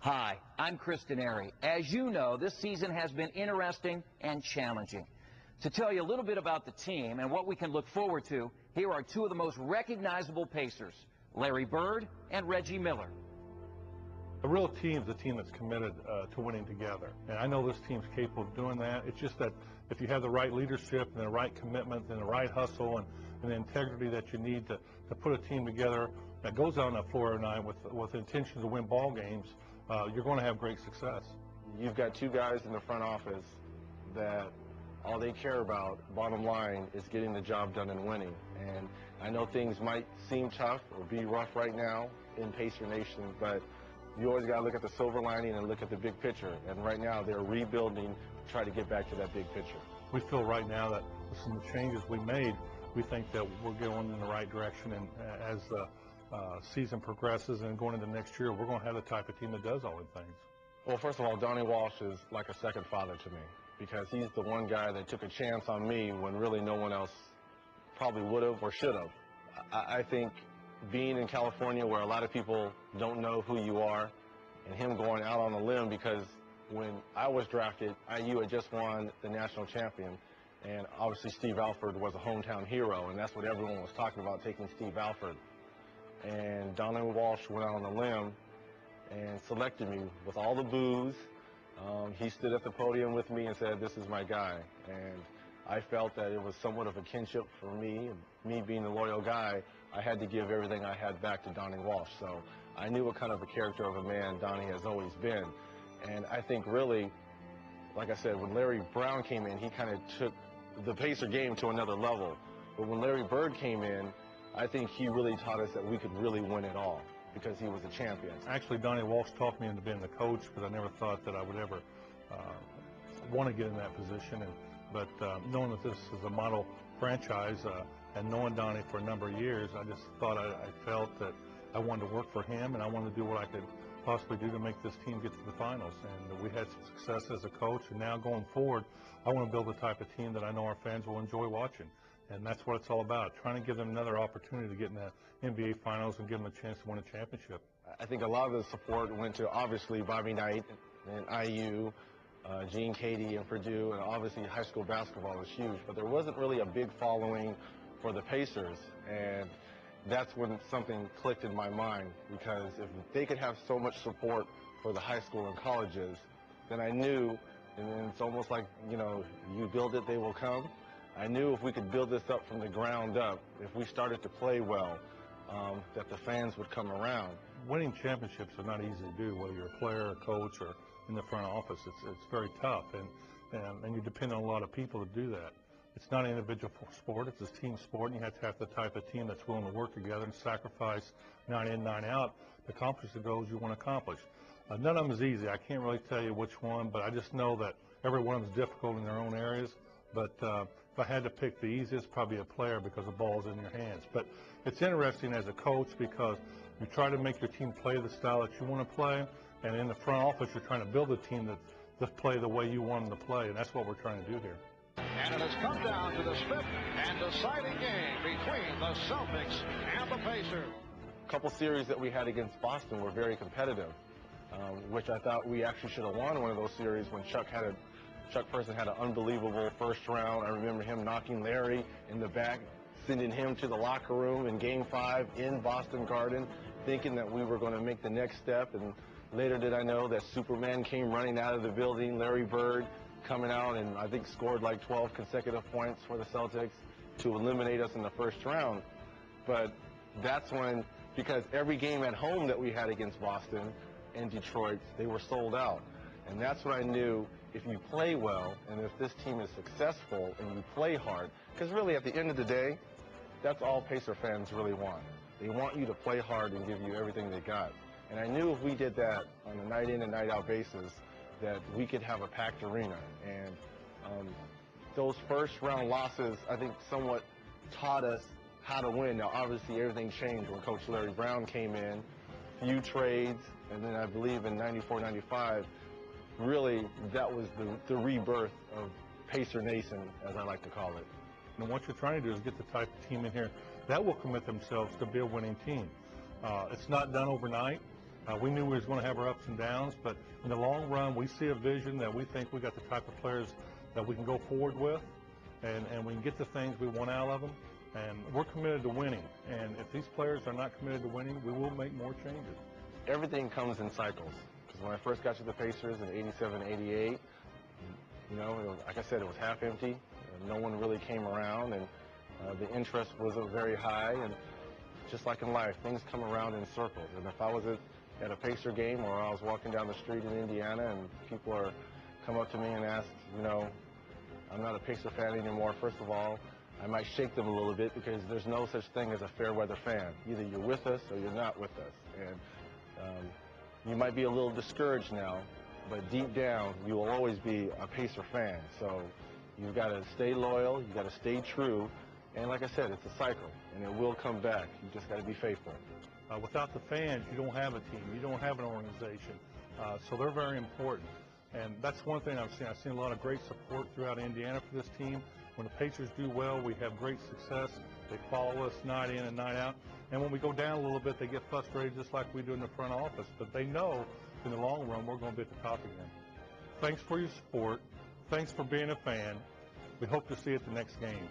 Hi, I'm Chris Denari. As you know, this season has been interesting and challenging. To tell you a little bit about the team and what we can look forward to, here are two of the most recognizable Pacers, Larry Bird and Reggie Miller. A real team is a team that's committed to winning together. And I know this team's capable of doing that. It's just that if you have the right leadership and the right commitment and the right hustle and the integrity that you need to put a team together that goes out on that floor every night with the intention to win ball games, you're going to have great success. You've got two guys in the front office that all they care about, bottom line, is getting the job done and winning. And I know things might seem tough or be rough right now in Pacer Nation, but you always got to look at the silver lining and look at the big picture. And right now they're rebuilding to try to get back to that big picture. We feel right now that with some of the changes we made, we think that we're going in the right direction. And as the season progresses and going into next year, we're going to have the type of team that does all the things. Well, first of all, Donnie Walsh is like a second father to me because he's the one guy that took a chance on me when really no one else probably would have or should have. I think being in California where a lot of people don't know who you are and him going out on a limb, because when I was drafted, IU had just won the national champion, and obviously Steve Alford was a hometown hero, and that's what everyone was talking about, taking Steve Alford. And Donnie Walsh went out on a limb and selected me with all the boos. He stood at the podium with me and said, "This is my guy." And I felt that it was somewhat of a kinship for me. Me being a loyal guy, I had to give everything I had back to Donnie Walsh. So I knew what kind of a character of a man Donnie has always been. And I think really, like I said, when Larry Brown came in, he kind of took the Pacer game to another level. But when Larry Bird came in, I think he really taught us that we could really win it all because he was a champion. Actually, Donnie Walsh talked me into being the coach because I never thought that I would ever want to get in that position. But knowing that this is a model franchise and knowing Donnie for a number of years, I just thought I felt that I wanted to work for him and I wanted to do what I could possibly do to make this team get to the finals. And we had some success as a coach, and now going forward, I want to build the type of team that I know our fans will enjoy watching. And that's what it's all about, trying to give them another opportunity to get in the NBA Finals and give them a chance to win a championship. I think a lot of the support went to, obviously, Bobby Knight and IU, Gene Cady and Purdue, and obviously high school basketball was huge. But there wasn't really a big following for the Pacers, and that's when something clicked in my mind, because if they could have so much support for the high school and colleges, then I knew, and it's almost like, you know, you build it, they will come. I knew if we could build this up from the ground up, if we started to play well, that the fans would come around. Winning championships are not easy to do, whether you're a player, a coach, or in the front office. It's very tough, and you depend on a lot of people to do that. It's not an individual sport, it's a team sport, and you have to have the type of team that's willing to work together and sacrifice night in, night out to accomplish the goals you want to accomplish. None of them is easy. I can't really tell you which one, but I just know that every one of them is difficult in their own areas. But if I had to pick the easiest, probably a player, because the ball's in your hands. But it's interesting as a coach because you try to make your team play the style that you want to play, and in the front office you're trying to build a team that just play the way you want them to play, and that's what we're trying to do here. And it has come down to the fifth and deciding game between the Celtics and the Pacers. A couple series that we had against Boston were very competitive, which I thought we actually should have won one of those series when Chuck Person had an unbelievable first round. I remember him knocking Larry in the back, sending him to the locker room in Game 5 in Boston Garden, thinking that we were going to make the next step. And later did I know that Superman came running out of the building, Larry Bird coming out and I think scored like 12 consecutive points for the Celtics to eliminate us in the first round. But that's when, because every game at home that we had against Boston and Detroit, they were sold out. And that's when I knew, if you play well and if this team is successful and you play hard, because really at the end of the day, that's all Pacer fans really want. They want you to play hard and give you everything they got. And I knew if we did that on a night in and night out basis, that we could have a packed arena. And those first round losses, I think, somewhat taught us how to win. Now, obviously, everything changed when Coach Larry Brown came in, few trades, and then I believe in 94, 95, really that was the rebirth of Pacer Nation, as I like to call it. And what you're trying to do is get the type of team in here that will commit themselves to be a winning team. It's not done overnight. We knew we was going to have our ups and downs, but in the long run, we see a vision that we think we got the type of players that we can go forward with, and we can get the things we want out of them. And we're committed to winning. And if these players are not committed to winning, we will make more changes. Everything comes in cycles. Because when I first got to the Pacers in '87, '88, you know, like I said, it was half empty. No one really came around, and the interest wasn't very high. And just like in life, things come around in circles. And if I was at a Pacer game, or I was walking down the street in Indiana, and people come up to me and ask, you know, I'm not a Pacer fan anymore. First of all, I might shake them a little bit, because there's no such thing as a fair weather fan. Either you're with us or you're not with us. And you might be a little discouraged now, but deep down, you will always be a Pacer fan. So you've got to stay loyal, you've got to stay true, and like I said, it's a cycle, and it will come back. You just got to be faithful. Without the fans, you don't have a team, you don't have an organization, so they're very important. And that's one thing I've seen. I've seen a lot of great support throughout Indiana for this team. When the Pacers do well, we have great success. They follow us night in and night out. And when we go down a little bit, they get frustrated just like we do in the front office. But they know in the long run, we're going to be at the top again. Thanks for your support. Thanks for being a fan. We hope to see you at the next game.